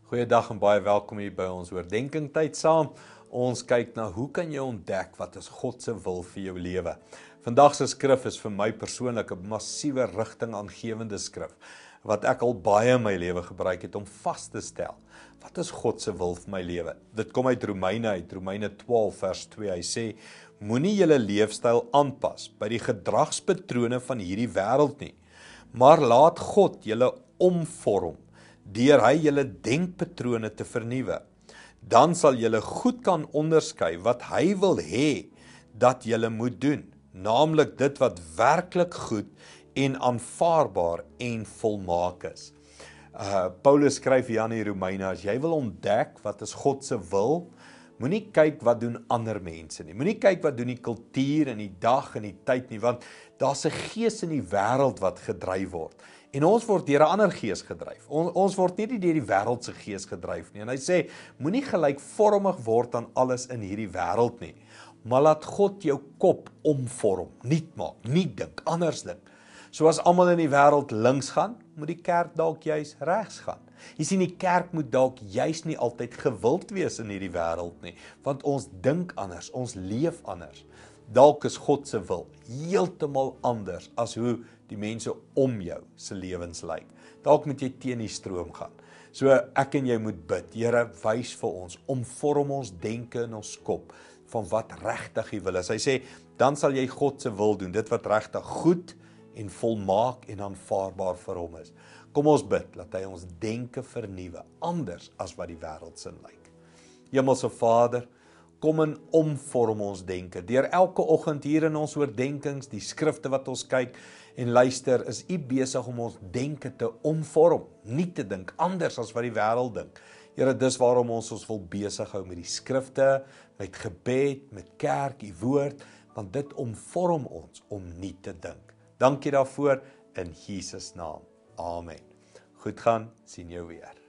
Goeiedag en baie welkom hier by ons oordenking tyd saam. Ons kyk na hoe kan jy ontdek wat is God se wil vir jou lewe. Vandag se skrif is vir my persoonlik 'n massiewe rigtingaangewende skrif wat ek al baie in my lewe gebruik het om vas te stel. Wat is God se wil vir my lewe? Dit kom uit Romeine 12 vers 2. Hy sê: Moenie julle leefstyl aanpas by die gedragspatrone van hierdie wêreld nie, maar laat God julle omvorm deur hy julle denkpatrone te vernuwe. Dan sal julle goed kan onderskei wat hy wil hê dat julle moet doen, naamlik dit wat werklik goed en aanvaarbaar en volmaak is. Paulus skryf hier aan die Romeine, as jy wil ontdek wat is God se wil, moenie kyk wat doen ander mense nie. Moenie kyk wat doen die kultuur en die dag en die tyd nie, want daar's 'n gees in die wêreld wat gedryf word. En ons word deur 'n ander gees gedryf. Ons word nie deur die wêreld se gees gedryf nie. En hy sê, moenie gelykvormig word aan alles in hierdie wêreld nie, maar laat God jou kop omvorm, nuut maak, nuut dink, anders dink. Soos almal in die wêreld links gaan, moet die kerk dalk juis regs gaan. Jy sien, die kerk moet dalk juis nie altyd gewild wees in hierdie wêreld nie, want ons dink anders, ons leef anders. Dalk is God se wil heeltemal anders as hoe die mense om jou se lewens lyk. Dalk moet jy teen die stroom gaan. So ek en jy moet bid, Here, wys vir ons, omvorm ons denke in ons kop van wat regtig U wil is. Hy sê, dan sal jy God se wil doen, dit wat regtig goed en volmaak en aanvaarbaar vir hom is. Kom ons bid, laat hy ons denke vernuwe, anders as wat die wêreld se lyk. Hemelse Vader, kom en omvorm ons denke. Deur elke oggend hier in ons oordenkings, die skrifte wat ons kyk en luister, is U besig om ons denke te omvorm, nie te dink anders as wat die wêreld dink. Here, dis waarom ons wil besig hou met die skrifte, met gebed, met kerk, U woord, want dit omvorm ons om nie te dink. Dankie daarvoor in Jesus naam. Amen. Goed gaan, sien jou weer.